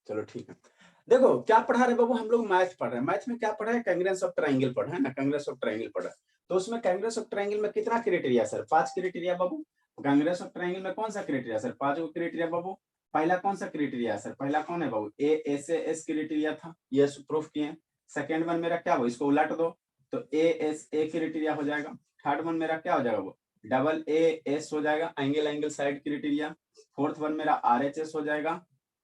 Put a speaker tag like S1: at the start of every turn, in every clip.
S1: चलो ठीक है। देखो क्या पढ़ा रहे बाबू, हम लोग मैथ पढ़ रहे हैं। मैथ में क्या पढ़ा है, कांग्रेंस ऑफ ट्रायंगल पढ़ा है ना, कांग्रेस ऑफ ट्रायंगल पढ़ा है। तो उसमें कांग्रेस ऑफ ट्रायंगल में कितना criteria sir, 5 criteria Babu. Congress of triangle में कौन सा क्राइटेरिया सर, 5 क्राइटेरिया बाबू। पहला कौन सा क्राइटेरिया सर, पहला कौन है बाबू, ए से एस क्राइटेरिया था, ये प्रूफ किए। सेकंड वन मेरा क्या हो, इसको उलट दो तो ए क्राइटेरिया हो जाएगा। थर्ड वन मेरा क्या हो जाएगा वो, डबल एस हो जाएगा, angle angle side criteria. Fourth one मेरा RHS हो जाएगा,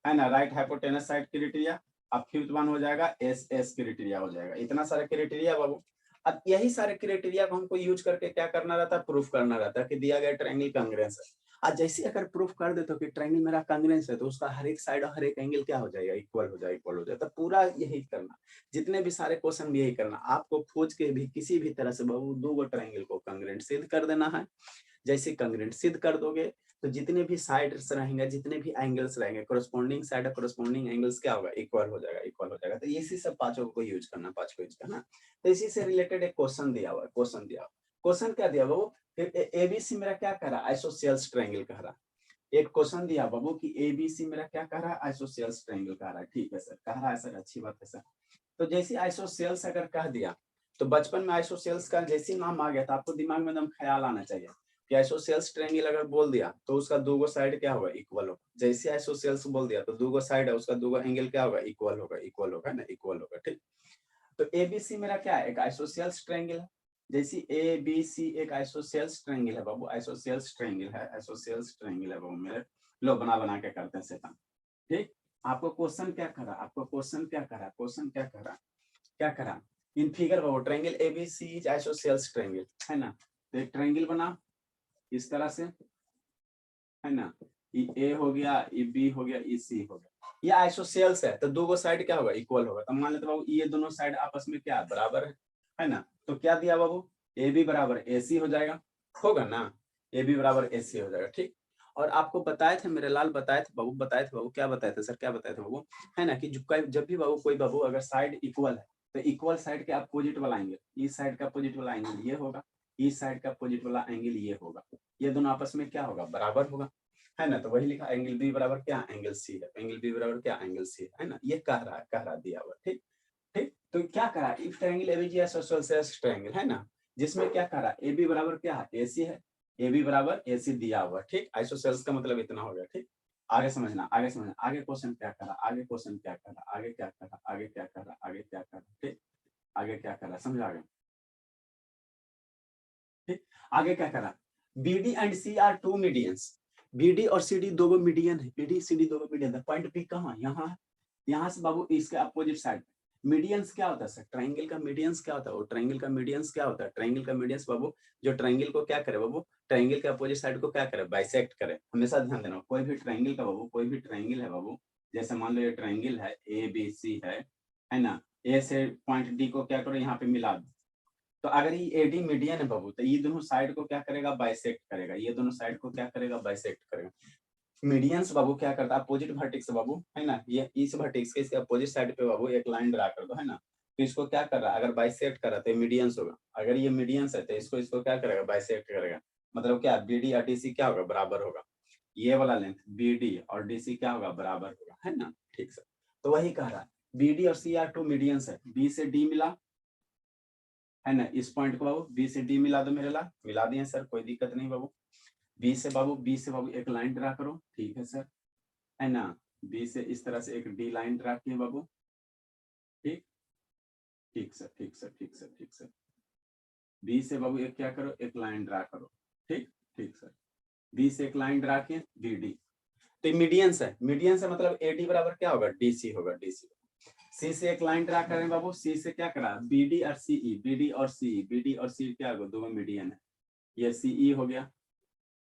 S1: है ना, राइट हाइपोटेनस साइड क्राइटेरिया। अब फिफ्थ वन हो जाएगा एस क्राइटेरिया हो जाएगा। इतना सारा क्राइटेरिया बाबू। अब यही सारे क्राइटेरिया को हमको यूज करके क्या करना रहता है, प्रूफ करना रहता है कि दिया गया ट्रायंगल कांग्रेंस है। आज जैसे अगर प्रूफ कर देते हो कि ट्रायंगल मेरा कांग्रेंस है, तो उसका हर एक साइड और हर एक एंगल क्या हो जाएगा, इक्वल हो जाएगा, इक्वल हो जाएगा। तो पूरा यही करना, जितने भी सारे क्वेश्चन भी यही करना, आपको खोज के भी किसी भी तरह से बाबू 2 ट्रायंगल को कांग्रेंट सिद्ध कर देना है। जैसे कांग्रेंट सिद्ध कर दोगे तो जितने भी साइड्स रहेंगे, जितने भी एंगल्स रहेंगे, कोरस्पोंडिंग साइड और कोरस्पोंडिंग एंगल्स क्या होगा, इक्वल हो जाएगा, इक्वल हो जाएगा। तो इसी सब पांचों को यूज करना, पांच को यूज करना। तो इसी से रिलेटेड एक क्वेश्चन दिया हुआ है, क्वेश्चन दिया हुआ, क्वेश्चन क्या दिया बाबू, एबीसी मेरा क्या कह रहा है, आइसोसेल्स ट्रायंगल कह रहा है। एक क्वेश्चन दिया बाबू कि एबीसी मेरा क्या कह रहा है, आइसोसेल्स ट्रायंगल कह रहा है। ठीक है सर, कह रहा है सर, अच्छी बात है सर। तो जैसे आइसोसेल्स अगर कह दिया, तो बचपन में आइसोसेल्स का जैसे नाम आ गया था, आपको दिमाग में एकदम ख्याल आना चाहिए कि आइसोसेल्स ट्रायंगल अगर बोल दिया तो उसका 2 साइड क्या होगा, इक्वल होगा। जैसे आइसोसेल्स बोल दिया तो 2 साइड है, उसका 2 एंगल क्या होगा, इक्वल होगा, इक्वल होगा ना, इक्वल होगा। ठीक। तो एबीसी मेरा क्या है, एक आइसोसेल्स ट्रायंगल है। जैसे एबीसी एक आइसोसेल्स ट्रायंगल है बाबू, आइसोसेल्स ट्रायंगल है, आइसोसेल्स ट्रायंगल है बाबू मेरे। लो बना बना के करते हैं शैतान। ठीक। आपको क्वेश्चन क्या करा, आपको क्वेश्चन क्या करा, क्वेश्चन क्या करा, क्या करा, in figure Babu triangle ABC is isosceles triangle, है ना। तो एक ट्रायंगल बना इस तरह से, है ना, ये ए हो गया, ये बी हो गया, ये सी हो गया। ये आइसोसेल्स है तो 2 साइड क्या होगा, इक्वल होगा। तो मान लेते बाबू ये दोनों साइड आपस में क्या बराबर है ना। तो क्या दिया बाबू, ए बी बराबर ए सी हो जाएगा, होगा ना, ए बी बराबर ए सी हो जाएगा। ठीक। और आपको बताए थे मेरे लाल, बताए थे बाबू, बताए थे बाबू, क्या बताए थे सर, क्या बताए थे बाबू, है ना, कि जब भी बाबू कोई बाबू अगर साइड इक्वल है तो इक्वल साइड के अपोजिट वाला एंगल, इस साइड का अपोजिट वाला एंगल ये होगा, इस साइड का अपोजिट वाला एंगल ये होगा। ये दोनों आपस में क्या होगा, बराबर होगा, है ना। तो वही लिखा, एंगल बी बराबर क्या, एंगल सी है, एंगल बी बराबर क्या, एंगल सी है ना। ये कह रहा दिया हुआ। ठीक। ठीक। तो क्या करा, if triangle ABC isosceles triangle, है ना, जिसमें क्या करा, ए बी बराबर क्या है, ए सी है, ए बी बराबर ए सी दिया हुआ। ठीक। आइसोसेल्स का मतलब इतना हो गया। ठीक। आगे समझना, आगे समझना, आगे क्वेश्चन क्या करा, आगे क्वेश्चन क्या करा, आगे क्या करा, आगे क्या करा, आगे क्या करा। ठीक। आगे क्या करा, समझ आ गया। ठीक। आगे क्या करा, BD and C are 2 medians. BD और सीडी दो मीडियन है, बीडी सीडी दो मीडियन है। पॉइंट पी कहाँ, यहाँ है। यहाँ से बाबू इसके अपोजिट साइड। मीडियंस क्या होता है सर, ट्रायंगल का मीडियंस क्या होता है, वो ट्रायंगल का मीडियंस क्या होता है, ट्रायंगल का मीडियंस बाबू जो ट्रायंगल को क्या करे बाबू, ट्रायंगल के अपोजिट साइड को क्या करे, बाइसेक्ट करे। हमेशा ध्यान देना, कोई भी ट्रायंगल का बाबू, कोई भी ट्रायंगल है बाबू, जैसे मान लो ये ट्रायंगल है ए बी सी है ना, ए से पॉइंट डी को क्या करो, यहाँ पे मिला दो। तो अगर ये एडी मीडियन है बाबू, तो ये दोनों साइड को क्या करेगा, बाइसेक्ट करेगा, ये दोनों साइड को क्या करेगा, बाइसेक्ट करेगा। मीडियंस बाबू क्या करता है, अपोजिट वर्टेक्स बाबू, है ना, ये इस वर्टेक्स के इसके अपोजिट साइड पे बाबू एक लाइन ड्रा कर दो, है ना। तो इसको क्या कर रहा है, अगर बाइसेक्ट कर रहा है तो मीडियंस होगा। अगर ये मीडियंस है तो इसको इसको क्या करेगा, बाइसेक्ट करेगा। मतलब क्या, बीडी और डीसी क्या होगा, बराबर होगा। ये वाला लेंथ बीडी और डीसी क्या होगा, बराबर होगा, है ना। ठीक सर। तो वही कह रहा है, बीडी और सी आर 2 मीडियंस है, बी से डी मिला, है ना, इस पॉइंट को बाबू बी से डी मिला दो मेरे ला, मिला दिए सर, कोई दिक्कत नहीं बाबू। बी से बाबू एक लाइन ड्रा करो, ठीक है सर, है ना। बी से इस तरह से एक डी लाइन ड्रा किए बाबू। ठीक। ठीक सर, ठीक सर, ठीक सर, ठीक सर। बी से बाबू एक क्या करो, एक लाइन ड्रा करो। ठीक। ठीक सर। बी से एक लाइन ड्रा किए, डी डी। तो मीडियंस है, मीडियंस है मतलब एडी बराबर क्या होगा, डीसी होगा, डीसी। सी से एक लाइन ड्रा करें बाबू, सी से क्या करा, बीडी और सीई, बीडी और सी, बीडी और सी क्या होगा, दो मीडियन है। ये सीई हो गया,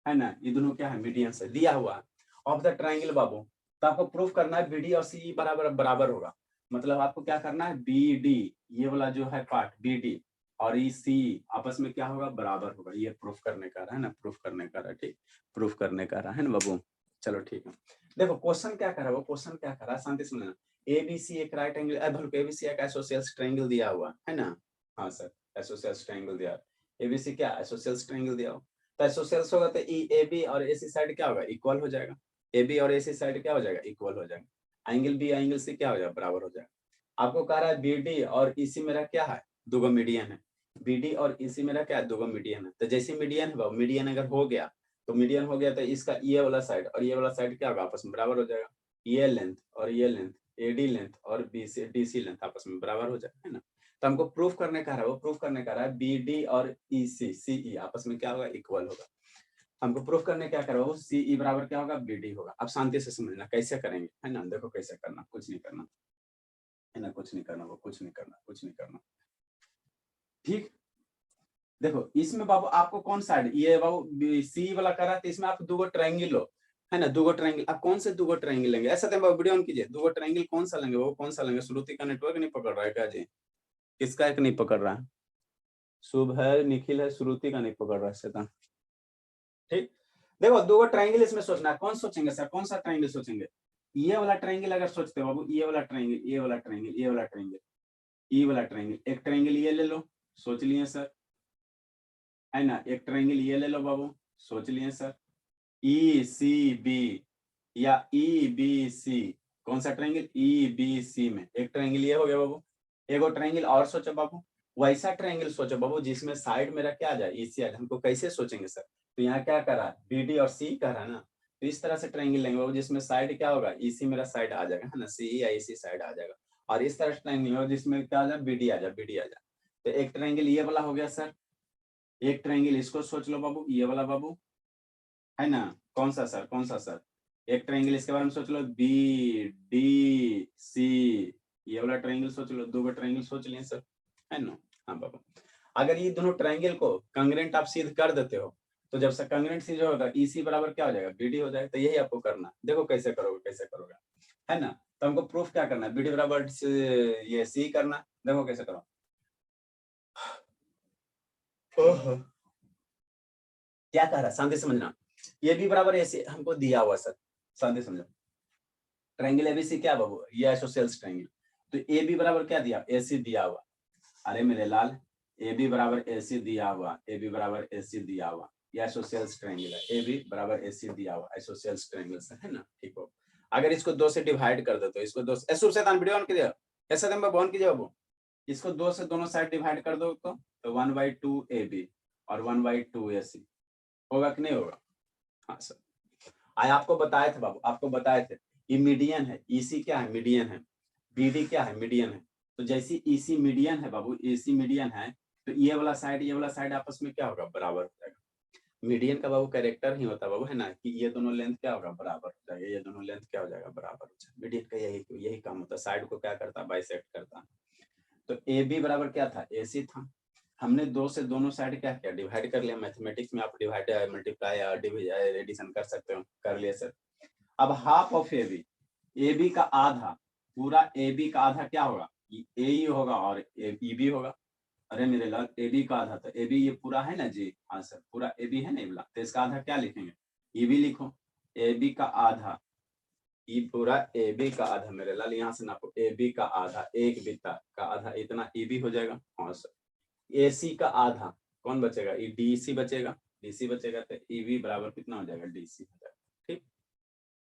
S1: है ना, ये दोनों क्या है, मीडियंस है, दिया हुआ ऑफ द ट्रायंगल बाबू। तो आपको प्रूफ करना है बीडी और सी बराबर बराबर होगा। मतलब आपको क्या करना है, बी डी, ये वाला जो है पार्ट बी डी और ई सी आपस में क्या होगा, बराबर होगा। ये प्रूफ करने का रहा है ना, प्रूफ करने का रहा। ठीक। प्रूफ करने का रहा है ना बाबू। चलो ठीक है। देखो क्वेश्चन क्या कर रहा है, वो क्वेश्चन क्या कर रहा है, शांति समझना। एबीसी एक राइट एंगल, एबीसी एक आइसोसेल्स ट्रायंगल दिया हुआ है ना। हाँ सर, आइसोसेल्स ट्रायंगल दिया, एबीसी क्या आइसोसेल्स ट्रायंगल दिया हुआ। तो आइसोसेल्स होगा तो ई ए बी और एसी साइड क्या होगा, इक्वल हो जाएगा। ए बी और एसी साइड क्या हो जाएगा, इक्वल हो जाएगा। एंगल बी एंगल सी क्या हो जाएगा, बराबर हो जाएगा। आपको कह रहा है बीडी और ईसी मेरा क्या है, दोगो मीडियन है। बीडी और ईसी मेरा क्या है, दोगो मीडियन है। तो जैसे मीडियन है बाबू, मीडियन अगर हो गया तो मीडियन हो गया तो इसका ये वाला साइड और ये वाला साइड क्या होगा, आपस में बराबर हो जाएगा। ये लेंथ और ये लेंथ, एडी लेंथ और बीसी डीसी लेंथ आपस में बराबर हो जाएगा, है ना। तो हमको प्रूफ करने का है, वो प्रूफ करने का है बीडी और ईसी सीई आपस में क्या होगा, इक्वल होगा। हमको प्रूफ करने क्या करो, सीई बराबर क्या होगा, बीडी होगा। अब शांति से समझना कैसे करेंगे, है ना। देखो कैसे करना, कुछ नहीं करना, है ना, कुछ नहीं करना, वो कुछ नहीं करना, कुछ नहीं करना, ठीक। देखो इसमें बाबू आपको कौन साइड, ये बाबू सी वाला कर रहा है तो इसमें आप दो ट्रायंगल लो, है ना, दो ट्रायंगल। आप कौन से दो ट्रायंगल लेंगे, ऐसा तो वीडियो ऑन कीजिए, दो ट्रायंगल कौन सा लेंगे, वो कौन सा लेंगे। श्रुति का नेटवर्क नहीं पकड़ रहा है क्या जी, किसका एक नहीं पकड़ रहा है, शुभ है, निखिल है, श्रुति का नहीं पकड़ रहा है शैतान, ठीक। देखो दो ट्रायंगल इसमें सोचना है, कौन सोचेंगे सर, कौन सा ट्रायंगल सोचेंगे। ये वाला ट्रायंगल अगर सोचते हो बाबू, ये वाला ट्रायंगल, ये वाला ट्रायंगल, ये वाला ट्रायंगल, ये वाला ट्रायंगल, एक ट्रायंगल ये ले लो, सोच लिए सर, है ना। एक ट्रायंगल ये ले लो बाबू, सोच लिए सर। ई सी बी या ई बी सी, कौन सा ट्रायंगल, ई बी सी में एक ट्रायंगल ये हो गया बाबू। एक और ट्रायंगल और सोचो बाबू, वैसा ट्रायंगल सोचो बाबू जिसमें साइड मेरा क्या आ जाए, ई सी आ जाए। हमको कैसे सोचेंगे सर, तो यहाँ क्या कर रहा है, बी डी और सी कर रहा है ना, तो इस तरह से ट्रायंगल लेंगे बाबू जिसमें साइड क्या होगा, ई सी मेरा साइड आ जाएगा, है ना, सी या ई सी साइड आ जाएगा। और इस तरह से ट्रायंगल होगा जिसमें क्या आ जाए, बी डी आ जाए, बी डी आ जाए। तो एक ट्रायंगल ये वाला हो गया सर, एक ट्रायंगल इसको सोच लो बाबू, ये वाला बाबू, है ना। कौन सा सर, कौन सा सर, एक ट्रायंगल इसके बारे में सोच लो, बी डी सी, ये वाला ट्रायंगल सोच लो, दो ट्रायंगल सोच लिए सर, है ना। हाँ बाबा, अगर ये दोनों ट्रायंगल को कंग्रेंट आप सिद्ध कर देते हो तो जब से कंग्रेंट सिद्ध होगा ईसी बराबर क्या हो जाएगा, बीडी हो जाएगा। तो यही आपको करना, देखो कैसे करोगे, कैसे करोगे, है ना। तो हमको प्रूफ क्या करना है, बीडी बराबर ये सी करना, देखो कैसे करो। ओहो, क्या कह रहा है, शांति समझना। ये भी बराबर ऐसे हमको दिया हुआ सर, शांति समझो। ट्रायंगल एबीसी क्या बाबू, ये आइसोसेल्स ट्रायंगल, तो ए बी बराबर क्या दिया, एसी दिया हुआ। अरे मेरे लाल, ए बी बराबर एसी दिया हुआ, ए बी बराबर एसी दिया हुआ, ये आइसोसेल्स ट्रायंगल है। ए बी बराबर एसी दिया हुआ, आइसोसेल्स ट्रायंगल से, है ना, ठीक हो। अगर इसको दो से डिवाइड कर दो तो इसको दो से, ऐसे शैतान वीडियो ऑन कीजिए, ऐसा दिन में ऑन कीजिए बाबू। इसको दो से दोनों साइड डिवाइड कर दो तो 1/2 ए बी और 1/2 ए सी होगा कि नहीं होगा। हाँ सर, आए आपको बताए थे बाबू, आपको बताए थे, ये मीडियन है, ईसी क्या है, मीडियन है, बीडी क्या है, मीडियन है। तो जैसे ईसी मीडियन है बाबू, ईसी मीडियन है तो ये वाला साइड आपस में क्या होगा, बराबर हो जाएगा। मीडियन का बाबू कैरेक्टर ही होता है बाबू, है ना, कि ये दोनों लेंथ क्या होगा, बराबर हो जाएगा, ये दोनों लेंथ क्या हो जाएगा, बराबर हो जाएगा। मीडियन का यही काम होता है, साइड को क्या करता है, बाइसेक्ट करता है। तो ए बी बराबर क्या था, ए सी था। हमने दो से दोनों साइड क्या किया, डिवाइड कर लिया। मैथमेटिक्स में आप डिवाइड मल्टीप्लाई या एडिशन कर सकते हो, कर लिया सर। अब हाफ ऑफ ए बी का आधा, पूरा ए बी का आधा क्या होगा, ए ही होगा और ई बी होगा। अरे मेरे लाल, ए बी का आधा, तो ए बी ये पूरा है ना जी, हाँ सर, पूरा ए बी है ना, बोला तो इसका आधा क्या लिखेंगे, ई बी लिखो। ए बी का आधा, ई पूरा ए बी का आधा मेरे लाल, यहाँ से नापो, ए बी का आधा, एक बिता का आधा, इतना ई बी हो जाएगा। हाँ सर, ए सी का आधा कौन बचेगा, ई डी सी बचेगा, डी सी बचेगा तो ई बी बराबर कितना हो जाएगा, डी सी हो जाएगा। ठीक,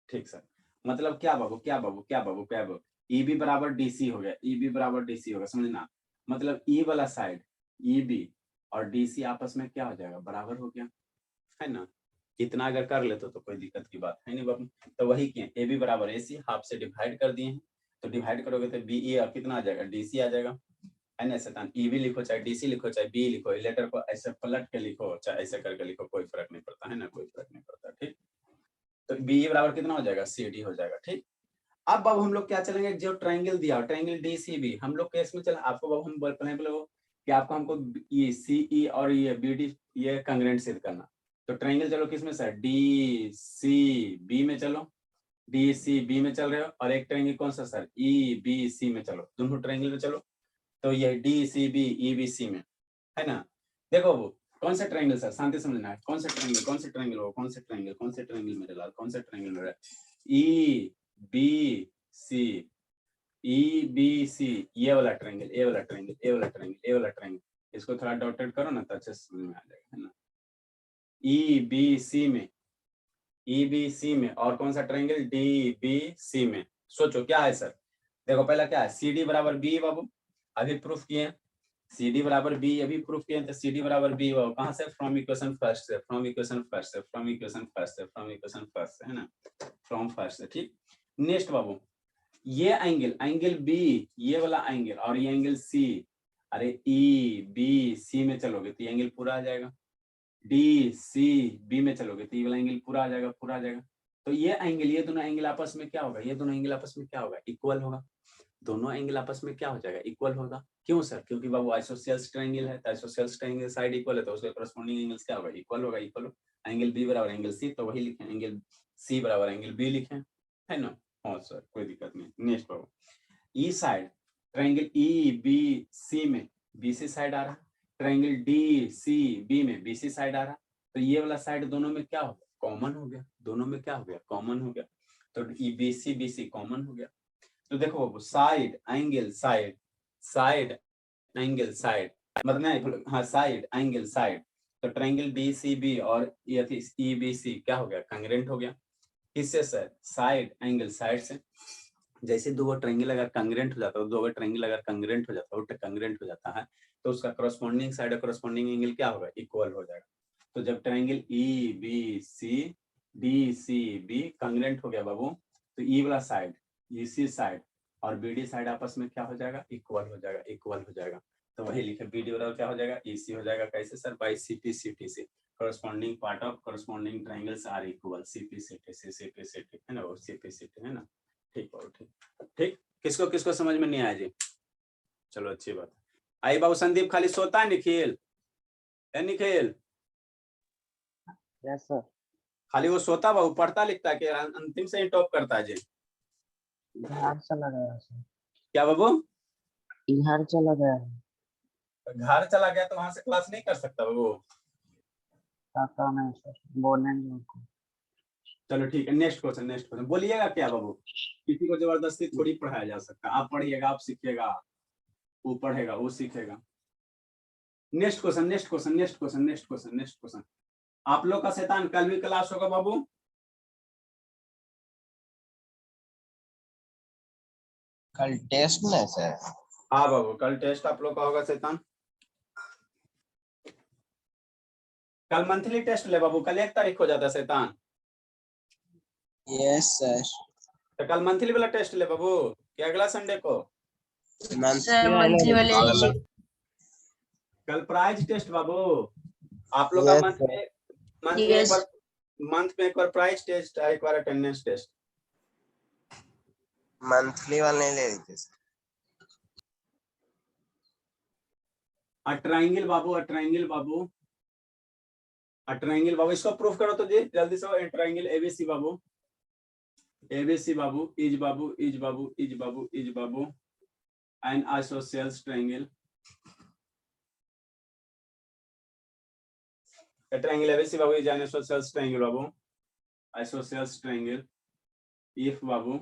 S1: ठीक सर। मतलब क्या बाबू, क्या बाबू, क्या बाबू, क्या बाबू, ई बी बराबर डी सी हो गया, ई बी बराबर डी सी होगा, समझना। मतलब ई वाला साइड ई बी और डी सी आपस में क्या हो जाएगा, बराबर हो गया, है ना। इतना अगर कर लेते तो कोई दिक्कत की बात है नहीं बाबू। तो वही किए, ए बी बराबर ए सी, हाफ से डिवाइड कर दिए हैं, तो डिवाइड करोगे तो बी ई और कितना आ जाएगा, डी सी आ जाएगा, है ना शैतान। ई बी लिखो चाहे डी सी लिखो चाहे बी लिखो, लेटर को ऐसे पलट के लिखो चाहे ऐसे करके लिखो, कोई फर्क नहीं पड़ता, है ना, कोई फर्क नहीं पड़ता, ठीक। तो बी बराबर कितना हो जाएगा, सी डी हो जाएगा, ठीक। अब हम लोग क्या चलेंगे, जो ट्रायंगल दिया ट्रायंगल डी सी बी, हम लोग केस में चला, आपको बाबू हम बोले कि आपको हमको ये सी ई और ये बी डी ये कंग्रेंट सिद्ध करना। तो ट्रायंगल चलो किसमें सर, डी सी बी में चलो, डी सी बी में चल रहे हो, और एक ट्रायंगल कौन सा सर, ई बी सी में चलो, दोनों ट्रायंगल में चलो। तो ये D C B E B C में, है ना। देखो वो कौन सा ट्रायंगल सर, शांति समझना है, कौन सा ट्रायंगल, कौन सा ट्रायंगल हो, कौन सा ट्रायंगल, कौन सा ट्रायंगल मेरे लाल, कौन सा ट्रायंगल मेरा, ई बी सी, ई बी सी, ये वाला ट्रायंगल, ए वाला ट्रायंगल, ए वाला ट्रायंगल, ए वाला ट्रायंगल, इसको थोड़ा डॉटेड करो ना तो अच्छे से समझ में आ जाएगा, है ना। ई बी सी में, ई बी सी में, और कौन सा ट्रायंगल, डी बी सी में, सोचो क्या है सर। देखो पहला क्या है, सी डी बराबर बी बाबू, अभी प्रूफ किए, सी डी बराबर बी अभी प्रूफ किए, तो सी डी बराबर बी बाबू कहाँ से, फ्रॉम इक्वेशन फर्स्ट से, फ्रॉम इक्वेशन फर्स्ट से, फ्रॉम इक्वेशन फर्स्ट से, फ्रॉम इक्वेशन फर्स्ट से, है ना, फ्रॉम फर्स्ट से। ठीक, नेक्स्ट बाबू, ये एंगल, एंगल बी, ये वाला एंगल और ये एंगल सी, अरे ई बी सी में चलोगे तो ये एंगल पूरा आ जाएगा, डी सी बी में चलोगे तो ये वाला एंगल पूरा आ जाएगा, पूरा आ जाएगा। तो ये एंगल, ये दोनों एंगल आपस में क्या होगा, ये दोनों एंगल आपस में क्या होगा, इक्वल होगा। दोनों एंगल आपस में क्या हो जाएगा, इक्वल होगा। क्यों सर, क्योंकि बाबू आइसोसेल्स ट्रायंगल है, तो आइसोसेल्स ट्रायंगल साइड इक्वल है, तो उसके करस्पॉन्डिंग एंगल्स क्या होगा, इक्वल होगा, इक्वल होगा। एंगल बी बराबर एंगल सी, तो वही लिखें, एंगल सी बराबर एंगल बी लिखें, है ना। हाँ सर, कोई दिक्कत नहीं। नेक्स्ट बाबू, ई side, triangle E B C में बी सी साइड आ रहा, ट्रायंगल डी सी बी में बी सी साइड आ रहा, तो ये वाला साइड दोनों में क्या हो गया, कॉमन हो गया, दोनों में क्या हो गया, कॉमन हो गया, तो ई बी सी कॉमन हो गया। तो देखो बाबू, side angle side, side angle side, मतलब हाँ साइड एंगल साइड, तो ट्रायंगल डी सी बी और ये ई बी सी क्या हो गया, कांग्रेंट हो गया। किससे सर, साइड एंगल साइड से। जैसे दो ट्रायंगल अगर कांग्रेंट हो जाता है, दो ट्रायंगल अगर कांग्रेंट हो जाता है, कांग्रेंट हो जाता है, तो उसका करस्पॉन्डिंग साइड और करस्पॉन्डिंग एंगल क्या होगा, इक्वल हो जाएगा। तो जब triangle E B C D C B congruent हो गया बाबू, तो ई वाला साइड, ई सी साइड और बी डी साइड आपस में क्या हो जाएगा, इक्वल हो जाएगा, इक्वल हो जाएगा। तो वही लिखे, बी डी बराबर क्या हो जाएगा, ई सी हो जाएगा। कैसे sir, by C P C T से, corresponding part of corresponding triangles are equal, CP CP है ना, वो CP CP है ना। ठीक बाबू, ठीक ठीक। किसको किसको समझ में नहीं आया जी, चलो अच्छी बात। आई बाबू, संदीप खाली सोता है, निखिल है, निखिल
S2: यस सर,
S1: खाली वो सोता बाबू, पढ़ता लिखता है कि अंतिम से ही टॉप करता है जी।
S2: घर चला गया सर,
S1: क्या बाबू,
S2: घर चला गया,
S1: घर चला गया तो वहां से क्लास नहीं कर सकता बाबू।
S2: पता नहीं सर, बोलेंगे उनको।
S1: चलो ठीक है, नेक्स्ट क्वेश्चन, नेक्स्ट क्वेश्चन बोलिएगा क्या बाबू, किसी को जबरदस्ती थोड़ी पढ़ाया जा सकता, आप पढ़िएगा, आप सीखिएगा, वो पढ़ेगा, वो सीखेगा। Next question, next question, next question, next question, next question. आप लोग का शैतान कल भी क्लास होगा बाबू,
S3: कल टेस्ट नहीं सर।
S1: हाँ बाबू, कल टेस्ट आप लोग का होगा शैतान। कल मंथली टेस्ट ले बाबू, कल 1 तारीख हो जाता है शैतान।
S3: Yes sir.
S1: तो कल मंथली वाला टेस्ट ले बाबू, क्या अगला संडे को,
S3: मंथली वाले
S1: कल प्राइज टेस्ट बाबू, आप लोग का
S3: Yes,
S1: मंथ में एक बार प्राइज टेस्ट, एक बार अटेंडेंस टेस्ट।
S3: मंथली वाले नहीं ले रही थी सर।
S1: ट्रायंगल बाबू, ट्रायंगल बाबू, ट्रायंगल बाबू, इसको प्रूफ करो तो जी जल्दी से। ट्रायंगल एबीसी बाबू, एबीसी बाबू, इज बाबू, इज बाबू, इज बाबू, इज बाबू an isosceles triangle, triangle ABC बाबू इज एन आइसोसेल्स ट्रायंगल बाबू, आइसोसेल्स ट्रायंगल इफ बाबू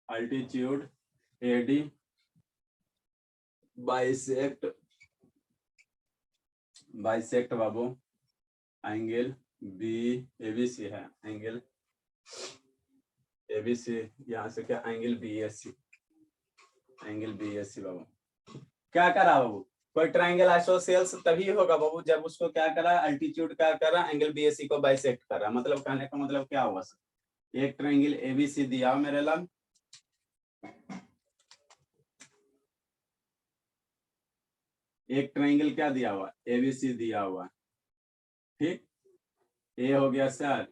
S1: altitude AD bisect बाबू एंगल बी एबीसी है, एंगल एबीसी, यहाँ से क्या एंगल बीएससी, एंगल बीएससी बाबू। क्या करा बाबू, कोई ट्रायंगल आइसोसेल्स तभी होगा बाबू जब उसको क्या करा, अल्टीट्यूड क्या करा, एंगल बीएससी को बाइसेक्ट करा। मतलब कहने का मतलब क्या हुआ सर, एक ट्रायंगल एबीसी दिया मेरे लग, एक ट्रायंगल क्या दिया हुआ, एबीसी दिया हुआ, ठीक। ए हो गया सर,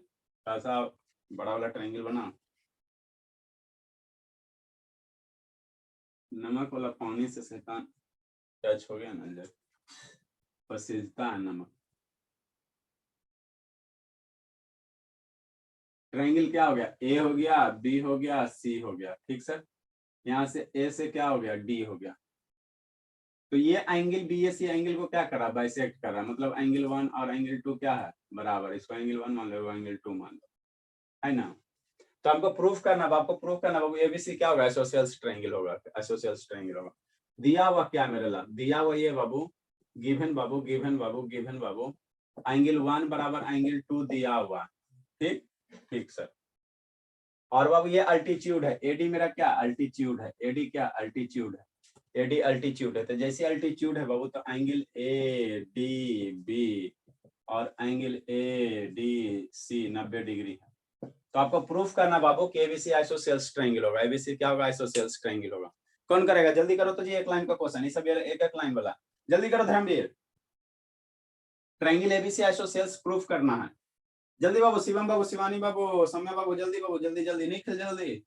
S1: ऐसा बड़ा वाला ट्रायंगल बना, नमक वाला पानी से शैतान टच हो गया ना, जब पसीजता है नमक। ट्रायंगल क्या हो गया, ए हो गया, बी हो गया, सी हो गया, ठीक सर। यहाँ से ए से क्या हो गया, डी हो गया। तो ये एंगल बीएससी एंगल को क्या करा, बाइसेक्ट करा, मतलब एंगल 1 और एंगल 2 क्या है, बराबर। इसको एंगल 1 मान लो, एंगल 2 मान लो, है ना। तो हमको प्रूफ करना, आपको प्रूफ करना बाबू, एबीसी क्या होगा, आइसोसेल्स ट्रायंगल होगा, आइसोसेल्स ट्रायंगल होगा। दिया हुआ क्या मेरे ला, दिया हुआ ये बाबू, गिवन बाबू, गिवन बाबू, गिवन बाबू एंगल 1 बराबर एंगल 2 दिया हुआ, ठीक ठीक सर। और बाबू ये अल्टीट्यूड है, एडी मेरा क्या अल्टीट्यूड है, एडी क्या अल्टीट्यूड है, एडी अल्टीट्यूड है। तो जैसे अल्टीट्यूड है बाबू तो एंगल ए डी बी और angle A D C 90 degree है। तो आपको प्रूफ करना बाबू कि एबीसी आइसोसेल्स ट्रायंगल होगा। एबीसी क्या होगा, आइसोसेल्स ट्रायंगल होगा। कौन करेगा, जल्दी करो तो जी, एक लाइन का क्वेश्चन, ये सब एक एक लाइन वाला, जल्दी करो Dharmveer. Triangle ABC isosceles proof करना है, जल्दी बाबू, शिवम बाबू, शिवानी बाबू, समय बाबू, जल्दी बाबू, जल्दी जल्दी, निखिल जल्दी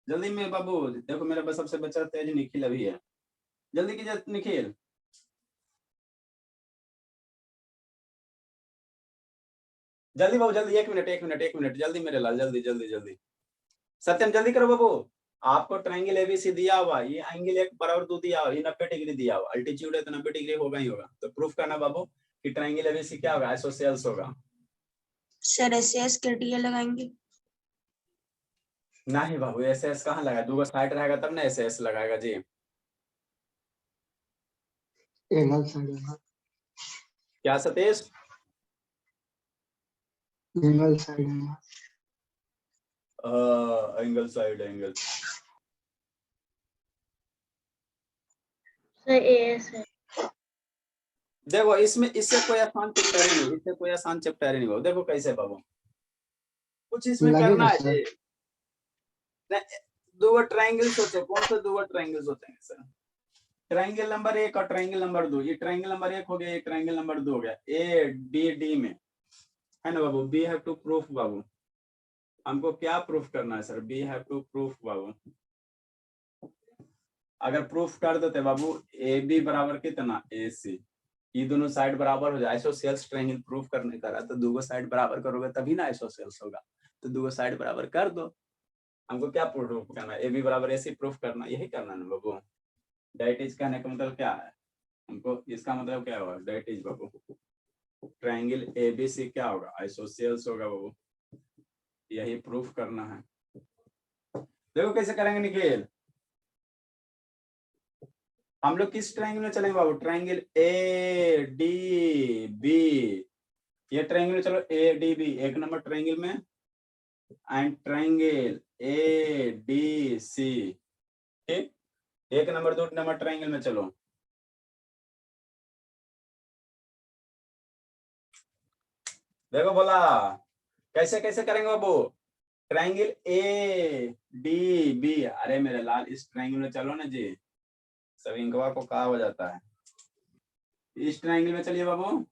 S1: जल्दी में बाबू, देखो मेरा सबसे बच्चा तेज निखिल अभी है, जल्दी कीजिए निखिल। जल्दी बाबू जल्दी, एक मिनट जल्दी मेरे लाल, जल्दी जल्दी जल्दी। सत्यम जल्दी करो बाबू। आपको ट्रायंगल एबीसी दिया हुआ, ये एंगल 1 बराबर 2 दिया हुआ, ये 90 डिग्री दिया हुआ, अल्टीट्यूड है तो 90 डिग्री होगा ही होगा। तो प्रूफ करना बाबू कि ट्रायंगल एबीसी क्या होगा, आइसोसेल्स होगा।
S4: सर एसएस क्राइटेरिया लगाएंगे?
S1: नहीं बाबू, एसएस कहाँ लगा, दो साइड रहेगा तब ना एसएस लगाएगा जी।
S2: एंगल साइड,
S1: क्या Satish,
S2: angle side
S1: angle side angle.
S4: Sir as है।
S1: देखो इसमें इससे कोई आसान चैप्टर ही नहीं, इससे कोई आसान चैप्टर ही नहीं बाबू। देखो कैसे बाबू, कुछ इसमें करना है जी। दो ट्रायंगल सोचो, कौन सा दो ट्रायंगल सोचेंगे सर, ट्रायंगल नंबर 1 और ट्रायंगल नंबर 2। ये ट्रायंगल नंबर 1 हो गया, ये ट्रायंगल नंबर 2 हो गया। ए डी डी में है ना बाबू, बी हैव टू प्रूफ बाबू, हमको क्या प्रूफ करना है sir, we have to proof बाबू। अगर प्रूफ कर देते बाबू ए बी बराबर कितना ए सी, ये दोनों साइड बराबर हो जाए, आइसोसेल्स ट्रायंगल प्रूफ करने का रहा तो दोनों साइड बराबर करोगे तभी ना आइसोसेल्स होगा। तो दोनों साइड बराबर कर दो। हमको क्या प्रूफ करना है, ए बी बराबर ए सी प्रूफ करना, यही करना है बाबू। डेट इज कहने का मतलब क्या है, हमको इसका मतलब क्या होगा, डेट इज बाबू ट्रायंगल एबीसी क्या होगा, आइसोसेल्स होगा बाबू, यही प्रूफ करना है। देखो कैसे करेंगे निखिल, हम लोग किस ट्रायंगल में चलेंगे बाबू, ट्रायंगल ए डी बी, ये ट्रायंगल में चलो ए डी बी, एक नंबर ट्रायंगल में, and triangle A D C, ठीक, एक नंबर 2 नंबर ट्रायंगल में चलो। देखो बोला कैसे कैसे करेंगे बाबू, ट्रायंगल ए डी बी, अरे मेरे लाल इस ट्रायंगल में चलो ना जी, सब इंकवा को कहा हो जाता है, इस ट्रायंगल में चलिए बाबू।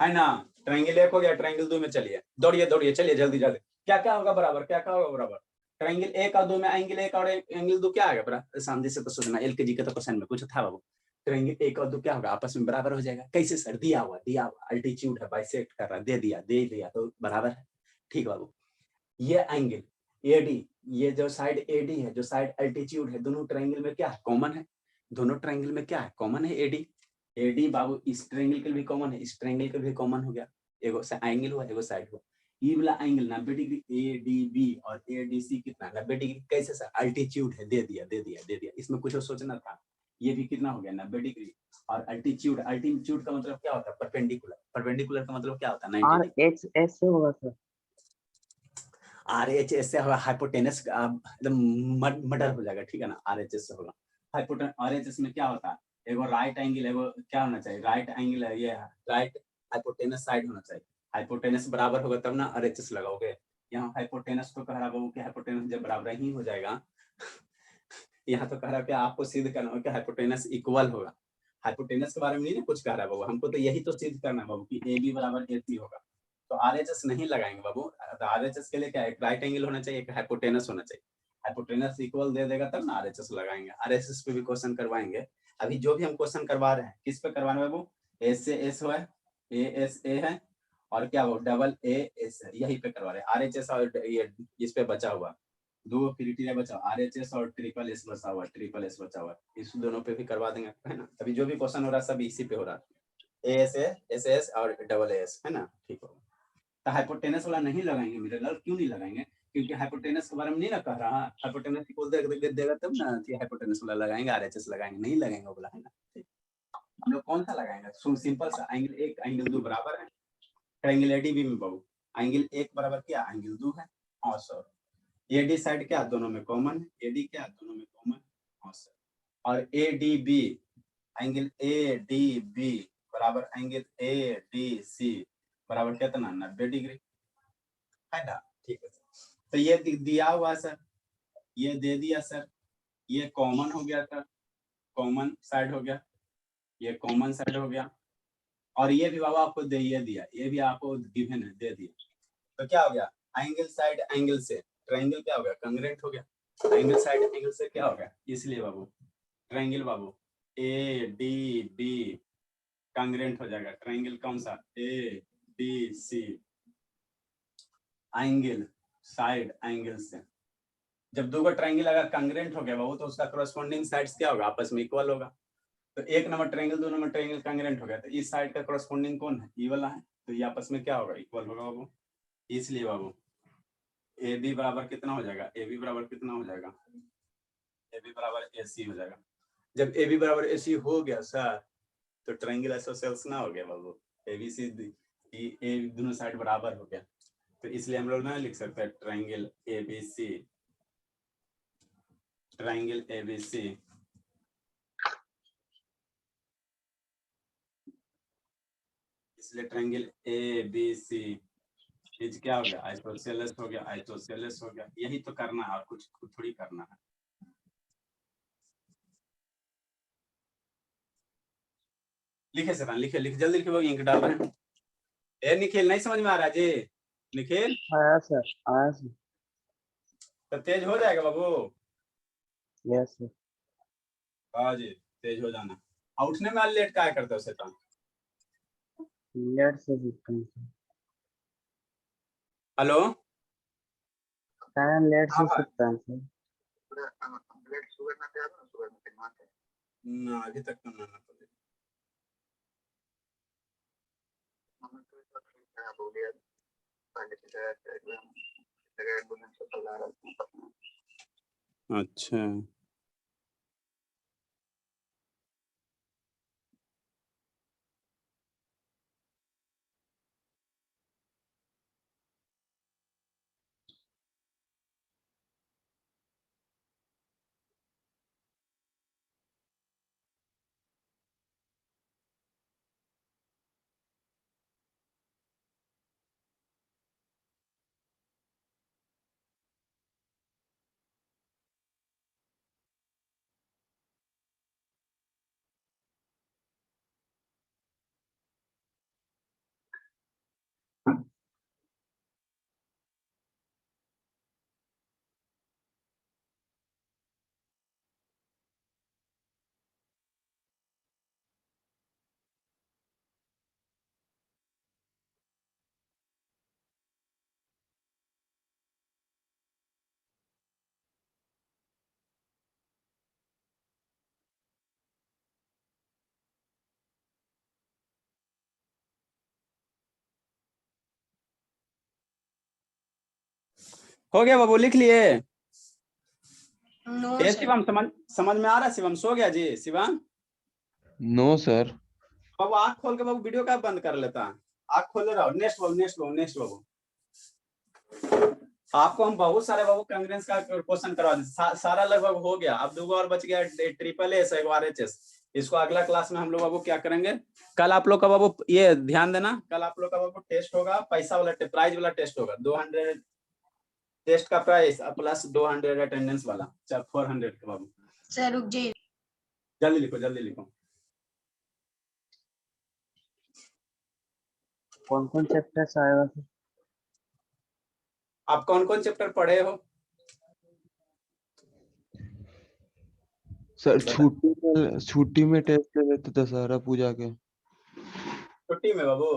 S1: है ना, ट्रायंगल 1 हो गया, ट्रायंगल 2 में चलिए, दौड़िए दौड़िए चलिए जल्दी जल्दी। क्या क्या होगा बराबर, क्या क्या होगा बराबर, ट्रायंगल 1 और 2 में एंगल 1 और एंगल 2 क्या आएगा बराबर, सामने से तो सोचना, एलकेजी का तो क्वेश्चन में कुछ था बाबू। ट्रायंगल 1 और 2 क्या होगा, आपस में बराबर हो जाएगा। कैसे सर, दिया हुआ अल्टीट्यूड है, बाइसेक्ट कर रहा, दे दिया तो बराबर है, ठीक बाबू। ये एंगल एडी, ये जो साइड एडी है, जो साइड अल्टीट्यूड है, दोनों ट्रायंगल में क्या है, कॉमन है, दोनों ट्रायंगल में क्या है, कॉमन है एडी। एडी बाबू इस ट्रायंगल के भी कॉमन है, इस ट्रायंगल के भी कॉमन हो गया, एगो एंगल हुआ एगो साइड हुआ। ये वाला angle 90 degree A D B और ए डी सी कितना 90 डिग्री, कैसे सर, अल्टीट्यूड है, दे दिया, इसमें कुछ सोचना था। ये भी कितना हो गया 90 डिग्री, और अल्टीट्यूड, अल्टीट्यूड का मतलब क्या होता है, परपेंडिकुलर, परपेंडिकुलर का मतलब क्या होता है 90 डिग्री।
S2: आरएचएस से होगा सर,
S1: आरएचएस से होगा हाइपोटेनस, एकदम मर्डर हो जाएगा, ठीक है ना, आरएचएस से होगा हाइपोटेनस। आरएचएस में क्या होता है, एगो राइट एंगल, एगो क्या होना चाहिए, राइट एंगल है, ये राइट हाइपोटेनस साइड होना चाहिए, हाइपोटेनस बराबर होगा तब ना आरएचएस लगाओगे। यहाँ हाइपोटेनस को कह रहा हूँ कि हाइपोटेनस जब बराबर ही हो जाएगा यहाँ तो कह रहा है कि आपको सिद्ध करना होगा कि हाइपोटेनस इक्वल होगा। हाइपोटेनस के बारे में नहीं ना कुछ कह रहा है बाबू, हमको तो यही तो सिद्ध करना है बाबू कि ए बी बराबर ए सी होगा। तो आरएचएस नहीं लगाएंगे बाबू, आरएचएस के लिए क्या, एक राइट एंगल होना चाहिए, एक हाइपोटेनस होना चाहिए, हाइपोटेनस इक्वल दे देगा तब ना आरएचएस लगाएंगे। आरएचएस पे भी क्वेश्चन करवाएंगे, अभी जो भी हम क्वेश्चन करवा रहे हैं किस पे करवाना है बाबू, एस से एस है, ए एस ए है, और क्या वो डबल ए एस है, यही पे करवा रहे हैं। आरएचएस और ये इस पे बचा हुआ दो क्राइटेरिया बचा, आरएचएस और ट्रिपल एस बचा हुआ, इस दोनों पे भी करवा देंगे, है ना। अभी जो भी क्वेश्चन हो रहा है सब इसी पे हो रहा है, एस एस और डबल एस, है ना, ठीक होगा। तो हाइपोटेनस वाला नहीं लगाएंगे मेरे लाल, क्यों नहीं लगाएंगे, क्योंकि हाइपोटेनस के बारे में नहीं ना कह रहा, हाइपोटेनस को देगा तब ना हाइपोटेनस वाला लगाएंगे, आरएचएस लगाएंगे, नहीं लगेंगे बोला है ना। हम लोग कौन सा लगाएंगे, सिंपल सा एंगल 1 एंगल 2 बराबर है, ट्रायंगल एडीबी में बाबू एंगल 1 बराबर क्या एंगल 2 है, और सर एडी साइड क्या दोनों में कॉमन है, एडी क्या दोनों में कॉमन, और सर और एडीबी एंगल एडीबी बराबर एंगल एडीसी बराबर कितना 90 डिग्री है ना। ठीक है तो ये दिया हुआ सर, ये दे दिया सर, ये कॉमन हो गया था, कॉमन साइड हो गया, ये कॉमन साइड हो गया, और ये भी बाबा आपको दे ये दिया, ये भी आपको गिवन है दे दिया, तो क्या हो गया एंगल साइड एंगल से ट्रायंगल क्या हो गया कंग्रेंट हो गया, एंगल साइड एंगल से क्या हो गया, इसलिए बाबू ट्रायंगल बाबू ए डी बी कांग्रेंट हो जाएगा, ट्रायंगल कौन सा A D C angle side angle से। जब दो ट्रायंगल अगर कांग्रेंट हो गया बाबू तो उसका करस्पॉन्डिंग साइड्स क्या होगा आपस में इक्वल होगा, तो 1 number triangle 2 number triangle congruent हो गया, तो इस साइड का करस्पॉन्डिंग कौन है ई वाला है, तो ये आपस में क्या होगा इक्वल होगा बाबू, इसलिए बाबू ए बी बराबर कितना हो जाएगा, ए बी बराबर कितना हो जाएगा, ए बी बराबर ए सी हो जाएगा। जब ए बी बराबर ए सी हो गया सर तो ट्रायंगल आइसोसेल्स ना हो गया बाबू, ए बी सी ए दोनों साइड बराबर हो गया, तो इसलिए हम लोग ना लिख सकते हैं triangle A B C, triangle A B C इसलिए triangle A B C is क्या हो गया आइसोसेलेस हो गया, आइसोसेलेस हो गया, यही तो करना है और कुछ थोड़ी करना है। लिखे सर लिखे लिखे जल्दी लिखे इंक डाल रहे हैं। ए निखिल नहीं समझ में आ रहा जी, निखिल
S2: आया सर, आया सर।
S1: तो तेज हो जाएगा बाबू,
S2: यस सर।
S1: हाँ जी तेज हो जाना। और उठने में लेट क्या करते हो शैतान,
S2: लेट से दिखते हैं सर।
S1: हेलो
S2: टाइम लेट
S1: हाँ
S2: से
S1: भाई
S2: सकता है सर।
S1: ना अभी तक तो ना अच्छा हो गया बाबू लिख लिए।
S4: नो
S1: ए
S4: सर।
S1: शिवम समझ में आ रहा है, शिवम सो गया जी शिवम।
S5: No sir.
S1: बाबू आँख खोल के बाबू वीडियो क्या बंद कर लेता है, आँख खोले रहो। नेक्स्ट बाबू नेक्स्ट बाबू नेक्स्ट बाबू आपको हम बहुत सारे बाबू कांग्रेस का क्वेश्चन करवा दें, सारा लगभग हो गया, अब 2 और बच गया ट्रिपल एस एक RHS। इसको अगला क्लास में हम लोग बाबू क्या करेंगे, कल आप लोग का बाबू ये ध्यान देना, कल आप लोग का बाबू टेस्ट होगा, पैसा वाला प्राइज वाला टेस्ट होगा, 200 टेस्ट का प्राइस प्लस 200 अटेंडेंस वाला 400 के बाबू।
S4: सर रुक जाइए।
S1: जल्दी लिखो जल्दी लिखो।
S2: कौन कौन चैप्टर से आएगा सर?
S1: आप कौन कौन चैप्टर पढ़े हो
S5: सर छुट्टी में टेस्ट ले लेते दशहरा पूजा के।
S1: छुट्टी में बाबू?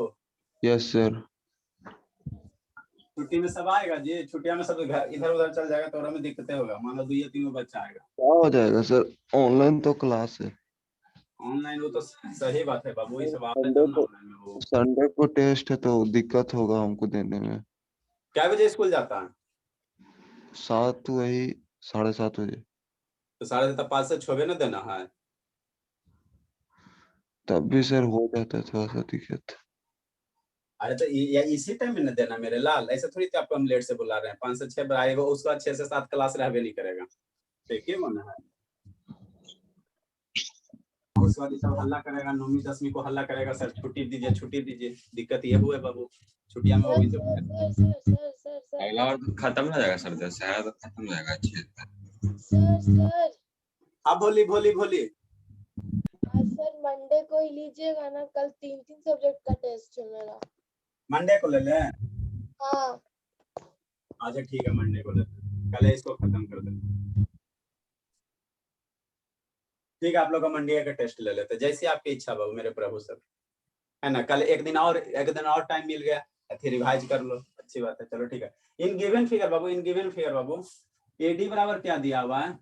S5: Yes sir.
S1: छुट्टी में सब आएगा जी, छुट्टियां में सब इधर उधर चल जाएगा तो हमें दिक्कतें होगा, मान लो 2 या 3 बच्चा आएगा।
S5: क्या हो जाएगा सर, ऑनलाइन तो क्लास है।
S1: ऑनलाइन वो तो सही बात है बाबू, ये सब आता है
S5: संडे
S1: तब ना
S5: को
S1: ऑनलाइन में वो।
S5: संडे को टेस्ट है तो दिक्कत होगा हमको देने में।
S1: क्या बजे स्कूल जाता है?
S5: 7 वही 7:30 बजे।
S1: तो 7:30 5 से 6 ना देना है।
S5: तब भी सर हो जाता है थोड़ा सा दिक्कत।
S1: अरे तो या इसी टाइम में न देना मेरे लाल, ऐसा थोड़ी कि आपको हम लेट से बुला रहे हैं। 5 से 6 आएगा, उसके बाद 6 से 7 क्लास रहबे नहीं करेगा। देखिए मन है, उसके बाद सब हल्ला करेगा, 9वीं 10वीं को हल्ला करेगा, सर छुट्टी दीजिए छुट्टी दीजिए। दिक्कत ये हुआ है बाबू, छुट्टियां में वो
S6: अगला बार तो खत्म हो जाएगा सर, दशहरा तो खत्म हो जाएगा अच्छे से।
S7: सर
S1: हाँ भोली भोली भोली।
S7: आज सर मंडे को ही लीजिएगा ना, कल 3 सब्जेक्ट का टेस्ट है मेरा।
S1: मंडे को ले लें?
S7: हाँ
S1: अच्छा ठीक है, मंडे को ले लें, कल इसको खत्म कर दें। ठीक है, आप लोग का मंडे का टेस्ट ले लेते, जैसी आपकी इच्छा बाबू मेरे प्रभु सर, है ना। कल एक दिन और टाइम मिल गया, फिर रिवाइज कर लो, अच्छी बात है। चलो ठीक है। इन गिवन फिगर बाबू, इन गिवन फिगर बाबू, एडी बराबर क्या दिया हुआ है?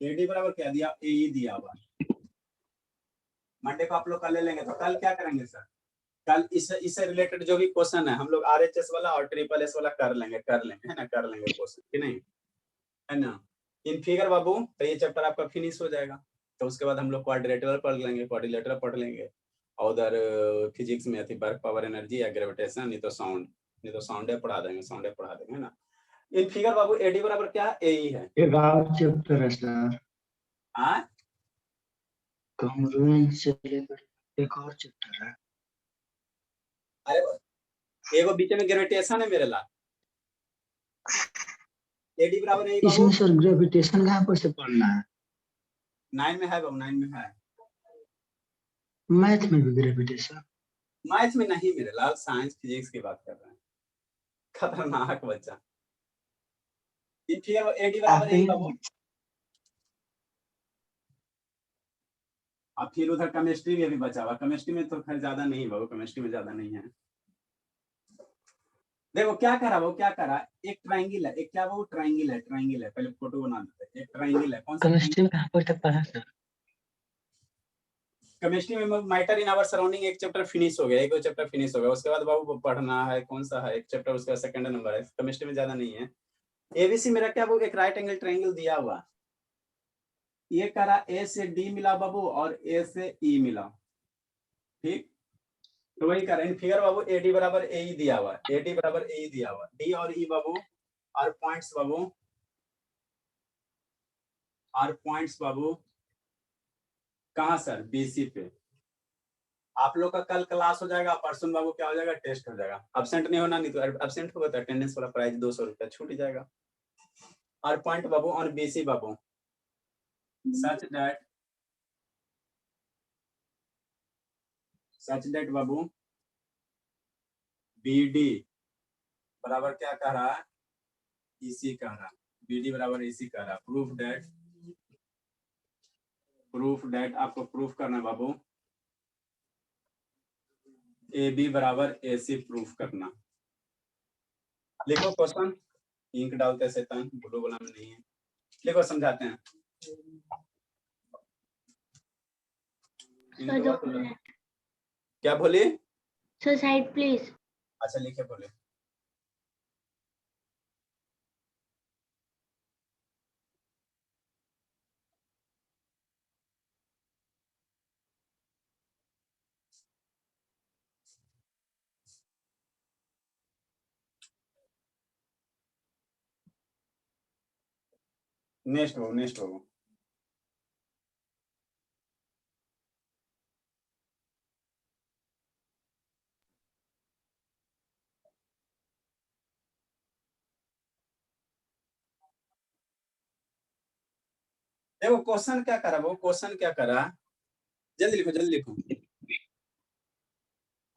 S1: एडी बराबर क्या दिया? ए दिया हुआ है। मंडे को आप लोग कल ले लेंगे, तो कल क्या करेंगे सर? कल इससे रिलेटेड जो भी क्वेश्चन है हम लोग RHS वाला और SSS वाला कर लेंगे, है ना, कर लेंगे क्वेश्चन कि नहीं, है ना। इन फिगर बाबू तो ये चैप्टर आपका फिनिश हो जाएगा। तो उसके बाद हम लोग क्वाड्रिलेटरल पढ़ लेंगे, क्वाड्रिलेटरल पढ़ लेंगे, और उधर फिजिक्स में थी वर्क, पावर, एनर्जी या ग्रेविटेशन, नहीं तो साउंड पढ़ा देंगे, है ना। इन फिगर बाबू एडी बराबर क्या है? ए है।
S2: एक और चैप्टर है सर,
S1: हाँ
S2: कॉन्ग्रुएंस से लेकर एक और चैप्टर है।
S1: अरे एगो बीच में ग्रेविटेशन है मेरे लाल। एडी बराबर ए बाबू,
S2: इसमें सर ग्रेविटेशन कहाँ पर से पढ़ना है?
S1: 9 में है बाबू, 9 में है।
S2: मैथ में भी ग्रेविटेशन?
S1: मैथ में नहीं मेरे लाल, साइंस फिजिक्स की बात कर रहे हैं। खतरनाक बच्चा। इन फिगर एडी बराबर ए बाबू। अब फिर उधर केमिस्ट्री में भी बचा हुआ, केमिस्ट्री में तो खैर ज्यादा नहीं बाबू, केमिस्ट्री में ज्यादा नहीं है। देखो क्या करा वो, क्या करा, एक ट्रायंगल है, एक क्या वो ट्रायंगल है, पहले फोटो बना देते हैं। एक ट्रायंगल है, कौन सा?
S2: केमिस्ट्री में कहाँ पर तक पढ़ा सर?
S1: केमिस्ट्री में मैटर इन आवर सराउंडिंग एक चैप्टर फिनिश हो गया, एक चैप्टर फिनिश हो गया। उसके बाद बाबू पढ़ना है कौन सा है, एक चैप्टर उसका सेकंड नंबर है। केमिस्ट्री में ज्यादा नहीं है। एबीसी मेरा क्या वो एक राइट एंगल ट्रायंगल दिया हुआ, ये करा ए से डी मिला बाबू और ए से ई मिला, ठीक। तो वही करें इन फिगर बाबू, एडी बराबर ए दिया हुआ, एडी बराबर ए दिया हुआ, डी और ई बाबू और पॉइंट्स बाबू, और पॉइंट्स बाबू कहाँ सर? बीसी पे। आप लोग का कल क्लास हो जाएगा, परसों बाबू क्या हो जाएगा? टेस्ट हो जाएगा। अब्सेंट नहीं होना, नहीं तो अब्सेंट होगा तो अटेंडेंस वाला प्राइस 200 रुपया छूट जाएगा। और पॉइंट बाबू ऑन बीसी बाबू सच दैट बाबू बीडी बराबर क्या कह रहा है? इसी कह रहा, बीडी बराबर इसी कह रहा। प्रूफ डेट आपको प्रूफ करना है बाबू, ए बी बराबर ए सी प्रूफ करना। लिखो क्वेश्चन, इंक डालते शैतान, ब्लू वाला में नहीं है। लिखो, समझाते हैं। क्या बोले
S4: सर? Side please.
S1: अच्छा लिखे बोले। नेक्स्ट बाबू देखो क्वेश्चन क्या करा वो, क्वेश्चन क्या करा, जल्दी लिखो जल्दी लिखो।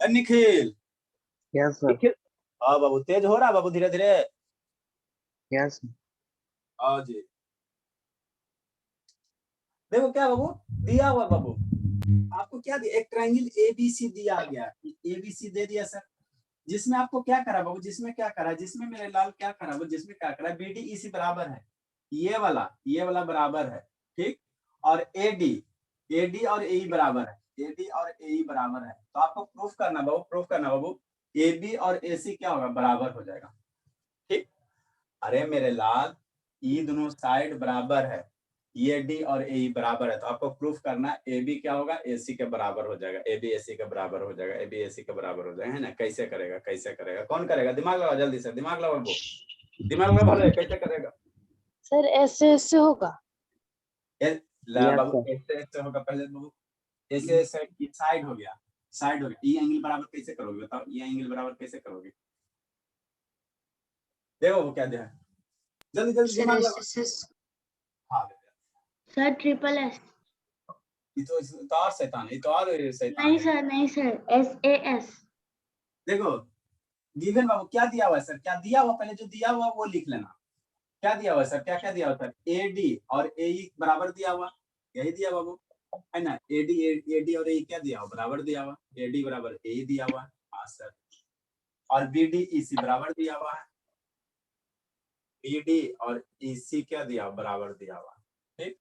S1: निखिल।
S2: Yes sir.
S1: हाँ बाबू, तेज हो रहा बाबू, धीरे धीरे।
S2: यस।
S1: हाँ जी। देखो क्या बाबू दिया हुआ बाबू, आपको क्या दिया? एक ट्रायंगल एबीसी दिया गया, एबीसी दे दिया सर, जिसमें आपको क्या करा बाबू, जिसमें क्या करा, जिसमें मेरे लाल क्या करा वो, जिसमें क्या करा, बीडी इसी बराबर है, ये वाला बराबर है, ठीक। और एडी और ए बराबर है, एडी और ए बराबर है। तो आपको प्रूफ करना बाबू, ए बी और ए सी क्या होगा? बराबर हो जाएगा, ठीक। अरे मेरे लाल, ई दोनों साइड बराबर है, ये डी और ए बराबर है, तो आपको प्रूफ करना ए बी क्या होगा, ए सी के बराबर हो जाएगा, ए बी ए सी के बराबर हो जाएगा, ए बी ए सी के बराबर हो जाएगा, है ना। कैसे करेगा, कैसे करेगा, कौन करेगा, दिमाग लगाओ जल्दी से, दिमाग लगाओ वो, दिमाग लगा भले, कैसे करेगा।
S7: सर ऐसे ऐसे होगा।
S2: Yes,
S1: बाबू
S2: sir.
S1: ऐसे होगा, पहले बाबू ऐसे साइड हो गया, साइड हो गया, ई एंगल बराबर कैसे करोगे बताओ, ई एंगल बराबर कैसे करोगे, देखो वो क्या दिया है, जल्दी जल्दी
S4: सर
S1: दिमाग
S4: एस
S1: लगाओ।
S4: एस एस
S1: हाँ
S4: सर ट्रिपल एस
S1: ये तो और शैतान है, ये तो और शैतान
S4: नहीं
S1: है।
S4: सर नहीं सर एस ए एस
S1: देखो गिवन बाबू क्या दिया हुआ है सर, क्या दिया हुआ, पहले जो दिया हुआ वो लिख लेना, क्या दिया हुआ सर, क्या क्या दिया हुआ सर, ए डी और ए बराबर दिया हुआ, यही दिया हुआ वो, है ना, ए डी और ए क्या दिया हुआ, बराबर दिया हुआ, ए डी बराबर ए दिया हुआ, हाँ सर, और बी डी ई सी बराबर दिया हुआ है, बी डी और ई सी क्या दिया हुआ, बराबर दिया हुआ, ठीक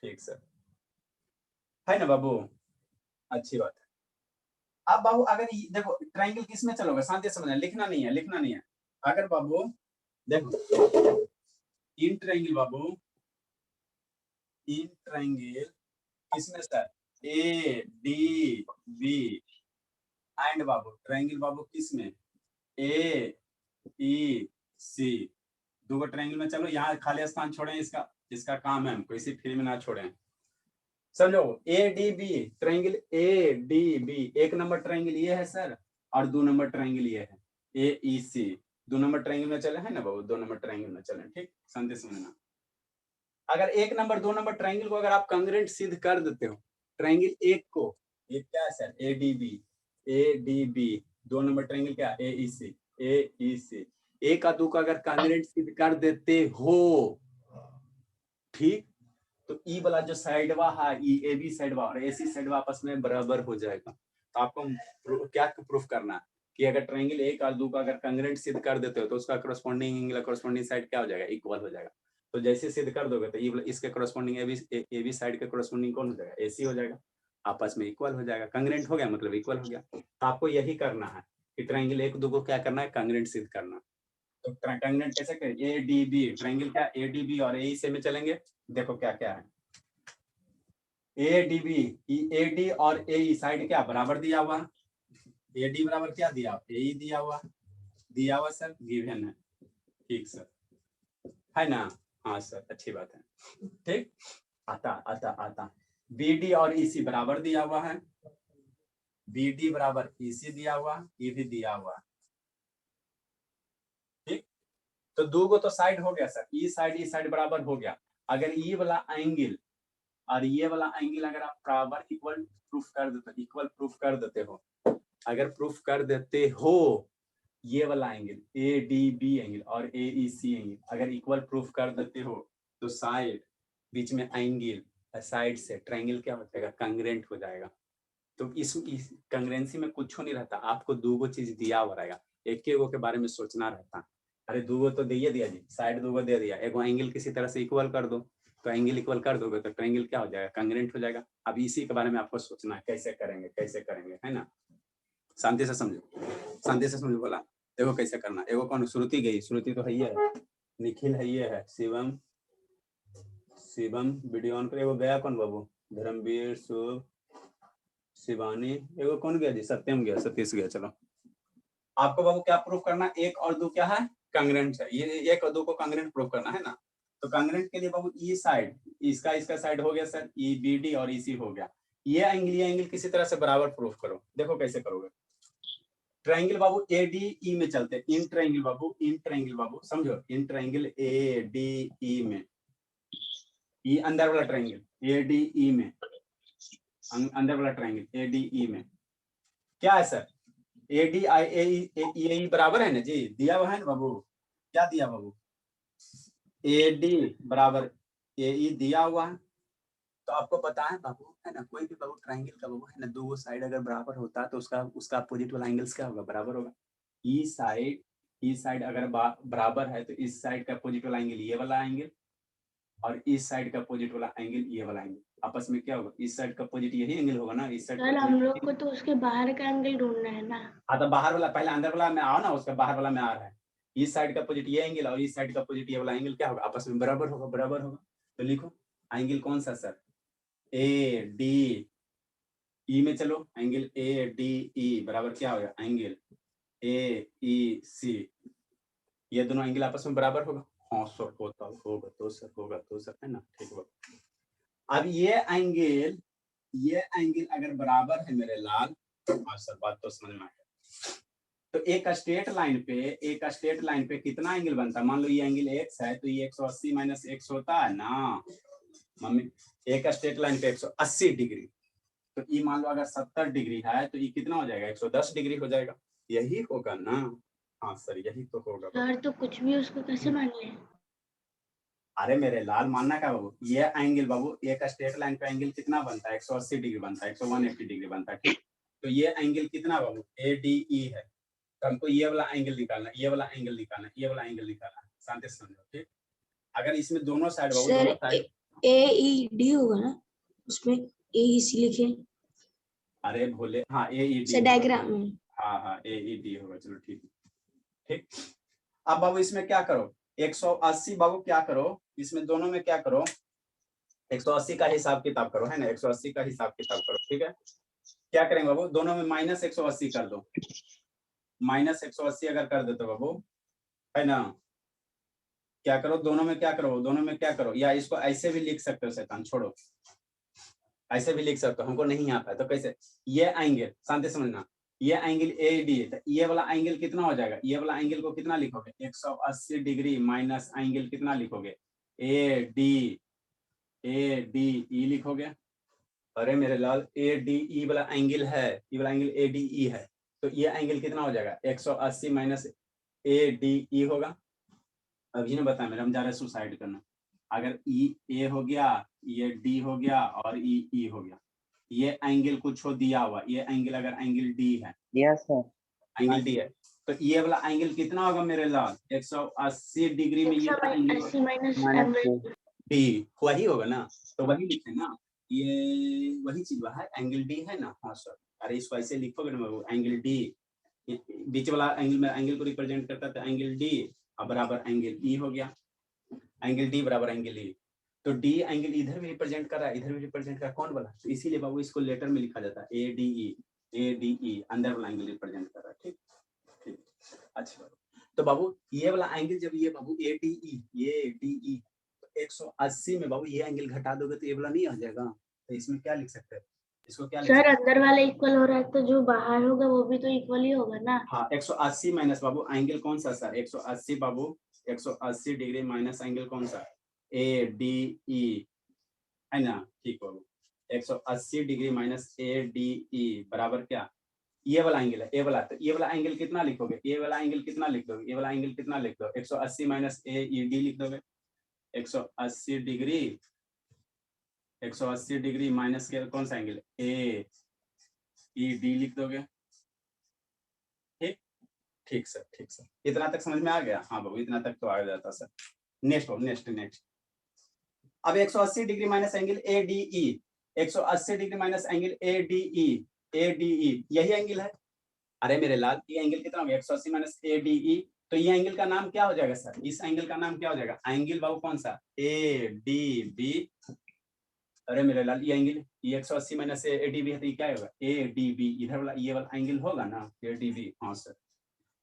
S1: ठीक सर, है ना बाबू, अच्छी बात है। अब बाबू अगर देखो ट्रायंगल किस में चलोगे, शांति से समझना, लिखना नहीं है, लिखना नहीं है, अगर बाबू देखो इन ट्रायंगल बाबू, इन ट्रायंगल किसमें sir, A D B and बाबू ट्रायंगल बाबू किसमें, ए ई सी, दो ट्रायंगल में चलो, यहाँ खाली स्थान छोड़ें, इसका इसका काम है हमको, इसी फ्री में ना छोड़ें, समझो, A D B triangle, A D B एक नंबर ट्रायंगल ये है सर, और 2 नंबर ट्रायंगल ये है, ए ई सी, 2 नंबर ट्रायंगल में चले, है ना बाबू, 2 नंबर ट्रायंगल में चले, ठीक, शांति से समझना। अगर 1 नंबर 2 नंबर ट्रायंगल को अगर आप कांग्रेंट सिद्ध कर देते हो, ट्रायंगल एक को, ये क्या है sir, A D B 2 number triangle क्या, ए ई सी, एक का 2 का अगर कांग्रेंट सिद्ध कर देते हो, ठीक, तो ई वाला जो साइडवा है, ई ए बी साइडवा और ए सी साइडवा आपस में बराबर हो जाएगा, तो आपको क्या प्रूफ करना है कि अगर ट्रायंगल एक और 2 का अगर कांग्रेंट सिद्ध कर देते हो, तो उसका करस्पॉन्डिंग एंगल करस्पॉन्डिंग साइड क्या हो जाएगा, इक्वल हो जाएगा, तो जैसे सिद्ध कर दोगे तो ये इसके करस्पॉन्डिंग ए बी साइड के करस्पॉन्डिंग कौन हो जाएगा, ए सी हो जाएगा, आपस में इक्वल हो जाएगा, कांग्रेंट हो गया मतलब इक्वल हो गया, तो आपको यही करना है कि ट्रायंगल एक दो को क्या करना है, कांग्रेंट सिद्ध करना, तो कांग्रेंट कैसे करें, ए डी बी ट्रायंगल क्या, ए डी बी और ए सी में चलेंगे, देखो क्या क्या है, A D B, A D और ए साइड क्या बराबर दिया हुआ, ए डी बराबर क्या दिया, ए दिया हुआ सर, गिवन है, ठीक सर, है ना, हाँ सर, अच्छी बात है, ठीक, आता बी डी और ई सी बराबर दिया हुआ है, बी डी बराबर ई सी दिया हुआ, ई भी दिया हुआ, ठीक, तो 2 को तो साइड हो गया सर, ई साइड बराबर हो गया, अगर ई वाला एंगल और ये वाला एंगल अगर आप बराबर इक्वल प्रूफ कर देते हो, अगर प्रूफ कर देते हो, ये वाला angle A D B angle और ए ई सी एंगल अगर इक्वल प्रूफ कर देते हो, तो साइड बीच में एंगल साइड से ट्रायंगल क्या हो जाएगा, कांग्रेंट हो जाएगा, तो इस कांग्रेंसी में कुछ नहीं रहता, आपको 2 चीज दिया हुआ रहेगा, एक के बारे में सोचना रहता, अरे 2 तो दे दिया जी, साइड 2 दे दिया, एक एंगल किसी तरह से इक्वल कर दो, तो एंगल इक्वल कर दोगे तो ट्रायंगल क्या हो जाएगा, कांग्रेंट हो जाएगा, अब इसी के बारे में आपको सोचना है कैसे करेंगे, है ना, शांति से समझो बोला, देखो कैसे करना, एगो कौन, श्रुति गई, श्रुति तो है, निखिल है, शिवम वीडियो ऑन कर, एगो गया कौन बाबू, धर्मवीर, शुभ, शिवानी, एगो कौन गया जी, सत्यम गया, सतीश गया, चलो आपको बाबू क्या प्रूफ करना, 1 और 2 क्या है, कांग्रेंट है, ये 1 और 2 को कांग्रेंट प्रूफ करना है ना, तो कांग्रेंट के लिए बाबू ई साइड, इसका साइड हो गया सर, ई बी डी और ई सी हो गया, ये एंगल किसी तरह से बराबर प्रूफ करो, देखो कैसे करोगे, ट्रायंगल बाबू ए डी ई में चलते, इन ट्रायंगल बाबू समझो, in triangle A D E में, ई अंदर वाला ट्रायंगल ए डी ई में, अंदर वाला ट्रायंगल ए डी ई में क्या है सर, ए डी आई ए बराबर है ना जी, दिया हुआ है ना बाबू, क्या दिया बाबू, ए डी बराबर ए ई दिया हुआ है, तो आपको पता है बाबू, है ना, कोई भी बाबू ट्रायंगल का बाबू, है ना, 2 साइड अगर बराबर होता है तो उसका अपोजिट वाला एंगल्स क्या होगा, बराबर होगा, ई साइड अगर बराबर है तो इस साइड का अपोजिट वाला एंगल ये वाला एंगल, और इस साइड का अपोजिट वाला एंगल ये वाला एंगल, आपस में क्या होगा, इस साइड का अपोजिट यही एंगल होगा ना, इस साइड
S4: सर हम लोग को तो उसके बाहर का एंगल ढूंढना है ना,
S1: हाँ तो बाहर वाला, पहले अंदर वाला में आओ ना, उसका बाहर वाला में आ रहा है, इस साइड का अपोजिट ये एंगल और इस साइड का अपोजिट ये वाला एंगल क्या होगा, आपस में बराबर होगा, बराबर होगा। तो लिखो एंगल कौन सा सर, ए डी ई में चलो, एंगल ए डी ई बराबर क्या होगा, एंगल ए ई सी, ये दोनों एंगल आपस में बराबर होगा। हाँ सर होता होगा तो सर, होगा तो सर, है ना, ठीक होगा। अब ये एंगल अगर बराबर है मेरे लाल, हाँ सर बात तो समझ में आ गया। तो एक स्ट्रेट लाइन पे कितना एंगल बनता है, मान लो ये एंगल x है तो ये 180 माइनस x होता है ना मम्मी, एक स्ट्रेट लाइन पे 180 डिग्री, तो ये मान लो अगर 70 डिग्री है तो ये कितना हो जाएगा, 110 डिग्री हो जाएगा, यही होगा ना। हाँ सर यही तो होगा।
S4: सर तो कुछ भी उसको कैसे मान ले।
S1: अरे मेरे लाल मानना क्या बाबू, ये एंगल बाबू एक स्ट्रेट लाइन पे एंगल कितना बनता है, 180 डिग्री बनता है, 180 डिग्री बनता है, ठीक। तो ये एंगल कितना बाबू ADE है, तो हमको ये वाला एंगल निकालना, ये वाला एंगल निकालना, ये वाला एंगल निकालना, शांति से समझो, ठीक। अगर इसमें दोनों साइड बाबू,
S8: सर
S1: दोनों साइड
S8: AED होगा ना, उसमें AEC लिखे।
S1: अरे भोले, हाँ AED
S8: सर डायग्राम में।
S1: हाँ AED होगा, चलो ठीक ठीक। अब बाबू इसमें क्या करो, 180 बाबू क्या करो, इसमें दोनों में क्या करो, 180 का हिसाब किताब करो, है ना, 180 का हिसाब किताब करो, ठीक है। क्या करेंगे बाबू, दोनों में माइनस 180 कर दो, माइनस 180 अगर कर देते बाबू, है ना, क्या करो दोनों में क्या करो, दोनों में क्या करो, या इसको ऐसे भी लिख सकते हो, शैतान छोड़ो, ऐसे भी लिख सकते हो, हमको नहीं आता है तो कैसे, ये एंगल शांति समझना, ये एंगल AD है, तो ये वाला एंगल कितना हो जाएगा, ये वाला एंगल को कितना लिखोगे, 180 डिग्री माइनस एंगल कितना लिखोगे, ADE लिखोगे। अरे मेरे लाल ADE वाला एंगल है, ये वाला एंगल ADE है, तो ये एंगल कितना हो जाएगा, 180 माइनस ADE होगा। अभी ने बताया मेरा, हम जा रहे हैं सुसाइड करना, अगर A हो गया, ये D हो गया और E हो गया, ये एंगल कुछ हो दिया हुआ, ये एंगल अगर एंगल D है,
S2: यस सर,
S1: एंगल D है, तो ये वाला एंगल कितना होगा मेरे लाल, 180 डिग्री में ये वाला एंगल
S4: 180 माइनस
S2: माइनस
S1: D वही होगा ना, तो वही लिखे ना, ये वही चीज है, एंगल D है ना। हाँ सर, अरे इसको ऐसे लिखोगे ना बाबू, एंगल D बीच वाला एंगल में एंगल को रिप्रेजेंट करता है, एंगल D और बराबर एंगल E हो गया, एंगल D बराबर एंगल E, तो D एंगल इधर भी रिप्रेजेंट कर रहा है, इधर भी रिप्रेजेंट कर रहा है, कौन वाला, तो इसीलिए बाबू इसको लेटर में लिखा जाता है ADE अंदर वाला एंगल रिप्रेजेंट कर रहा है, ठीक ठीक। अच्छा बाबू, तो बाबू ये वाला एंगल जब ये बाबू ADE 180 में बाबू ये एंगल घटा दोगे तो ये वाला नहीं आ जाएगा, तो इसमें क्या लिख सकते हैं, इसको क्या लिख
S4: सर
S1: सकते हैं,
S4: अंदर वाला इक्वल हो रहा है तो जो बाहर होगा वो भी तो इक्वल ही होगा ना।
S1: हाँ 180 माइनस बाबू एंगल कौन सा सर, 180 बाबू 180 डिग्री माइनस एंगल कौन सा, ADE है ना, ठीक बाबू 180 डिग्री माइनस ADE बराबर क्या, ये वाला एंगल है, ये वाला, तो ये वाला एंगल कितना लिखोगे, ये वाला एंगल कितना लिख दोगे, ये वाला एंगल कितना लिख दो, 180 माइनस AED लिख दोगे, 180 डिग्री 180 डिग्री माइनस के कौन सा एंगल AED लिख दोगे, ठीक ठीक सर, ठीक सर, इतना तक समझ में आ गया। हाँ बाबू इतना तक तो आ जाता सर। नेक्स्ट हो, नेक्स्ट अब 180 degree minus angle ADE, 180 degree minus angle ADE यही एंगल है। अरे मेरे लाल ये एंगल कितना हो गया, 180 माइनस ADE, तो ये एंगल का नाम क्या हो जाएगा सर, इस एंगल का नाम क्या हो जाएगा, एंगल बाबू कौन सा, ADB। अरे मेरे लाल ये एंगल ये 180 माइनस ADB है तो ये क्या होगा, ADB, इधर वाला ये वाला एंगल होगा ना ADB। हाँ सर,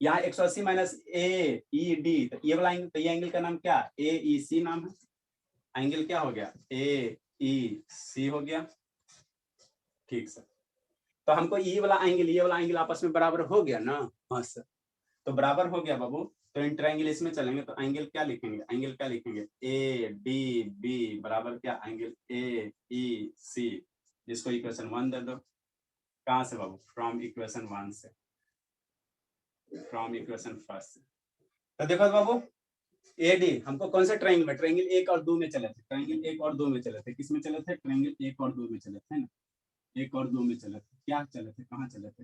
S1: यहाँ 180 माइनस AED, तो ये वाला एंगल, तो ये एंगल का नाम क्या, AEC नाम है, एंगल क्या हो गया, AEC हो गया, ठीक सर। तो हमको ये वाला एंगल आपस में बराबर हो गया ना। हाँ सर, तो बराबर हो गया बाबू, तो इंटर एंगल इसमें चलेंगे, तो एंगल क्या लिखेंगे, ADB बराबर क्या, एंगल AEC, जिसको इक्वेशन 1 दे दो। कहाँ से बाबू, फ्रॉम इक्वेशन 1 से, फ्रॉम इक्वेशन 1 से। तो देखो बाबू AD हमको कौन से ट्रायंगल में, ट्रायंगल 1 और 2 में चले थे, ट्रायंगल 1 और 2 में चले थे, किस में चले थे, ट्रायंगल 1 और 2 में चले थे ना, 1 और 2 में चले थे, क्या चले थे, कहाँ चले थे,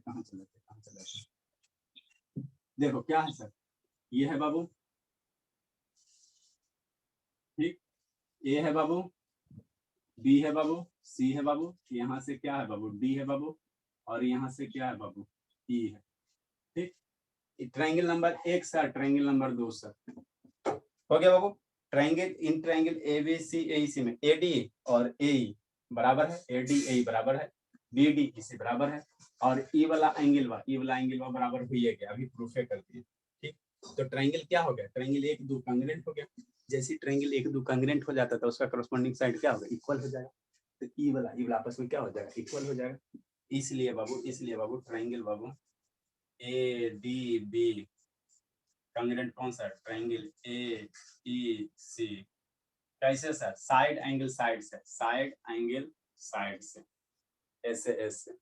S1: देखो क्या है सर, ये है बाबू, ठीक, A है बाबू, B है बाबू, C है बाबू, यहाँ से क्या है बाबू, D है बाबू, और यहाँ से क्या है बाबू, E है, ठीक। Triangle number 1 sir, triangle number 2 sir. हो गया बाबू। Triangle in triangle ABC AEC में एडी और एई बराबर है, एडी एई बराबर है, बीडी इसी बराबर है, और ई वाला एंगल बराबर हुई है क्या, अभी प्रूफ कर दिए। ठीक, तो ट्रायंगल क्या हो गया, ट्रायंगल 1 2 कांग्रेंट हो गया। जैसे ट्रायंगल 1 2 कांग्रेंट हो जाता था उसका करस्पॉन्डिंग साइड क्या होगा, इक्वल हो जाएगा। तो ई वाला आपस में क्या हो जाएगा, इक्वल हो जाएगा। इसलिए बाबू ट्रायंगल बाबू ए डी बी कांग्रेंट कौन सा, ट्रायंगल ए ई सी। कैसे सर, साइड एंगल साइड से, साइड एंगल साइड से, ऐसे ऐसे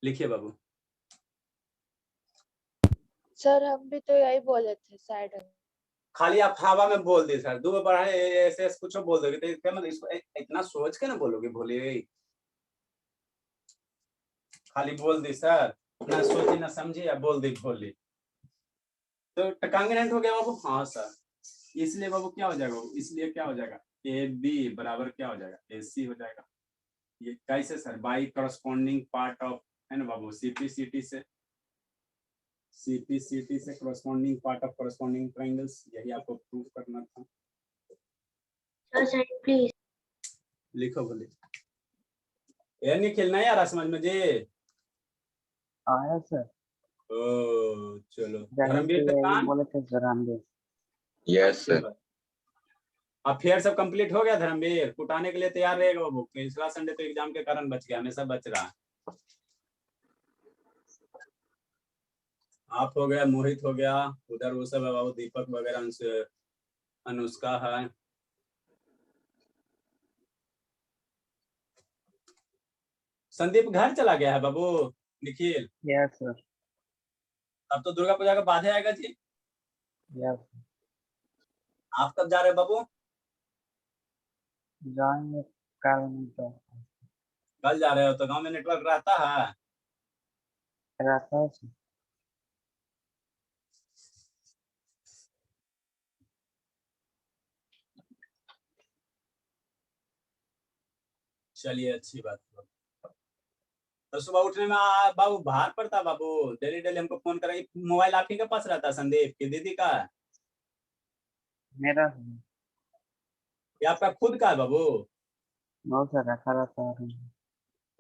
S1: लिखिए बाबू।
S7: सर हम भी तो यही बोले थे साइड एंगल।
S1: खाली आप हवा में बोल दिए सर, दो बार ऐसे ऐसे कुछ बोल दोगे तो इसका मतलब इसको इतना सोच के ना बोलोगे, भोले खाली बोल दी सर, ना सोची ना समझी या बोल दी भोली, तो कांग्रेंट हो गया बाबू। हाँ सर, इसलिए बाबू क्या हो जाएगा, इसलिए क्या हो जाएगा, ए बी बराबर क्या हो जाएगा, ए सी हो जाएगा। ये कैसे sir, by corresponding part of, है ना बाबू, सीपी सीटी से corresponding part of corresponding triangles, यही आपको प्रूफ करना था।
S4: Sir side please.
S1: लिखो बोले, ये नहीं खेलना है यार, समझ में जी।
S2: आया सर,
S1: ओ चलो,
S2: जैसे
S1: धर्मवीर
S2: कि
S1: खान
S2: बोले थे सर हम भी।
S6: Yes sir.
S1: अब फेयर सब कंप्लीट हो गया धर्मवीर, कुटाने के लिए तैयार रहेगा बाबू। पिछला संडे तो एग्जाम के कारण बच गया, हमेशा बच रहा है। आप हो गया, मोहित हो गया, उधर वो सब है बाबू, दीपक वगैरह, अनुष्का है। संदीप घर चला गया है बाबू, निखिल।
S2: यस सर,
S1: अब तो दुर्गा पूजा का बाद है आएगा जी।
S2: यस
S1: आप कब जा रहे हैं बाबू,
S2: जाएंगे कल नहीं तो
S1: कल जा रहे हो, तो गांव में नेटवर्क रहता है।
S2: रहता है सर।
S1: चलिए अच्छी बात है। तो सुबह उठने में बाबू भार पड़ता बाबू, डेली डेली हमको फोन करेंगे। मोबाइल आप ही के पास रहता है संदीप की दीदी का,
S2: मेरा
S1: या आपका खुद का है बाबू?
S2: बहुत सर रखा रहता है।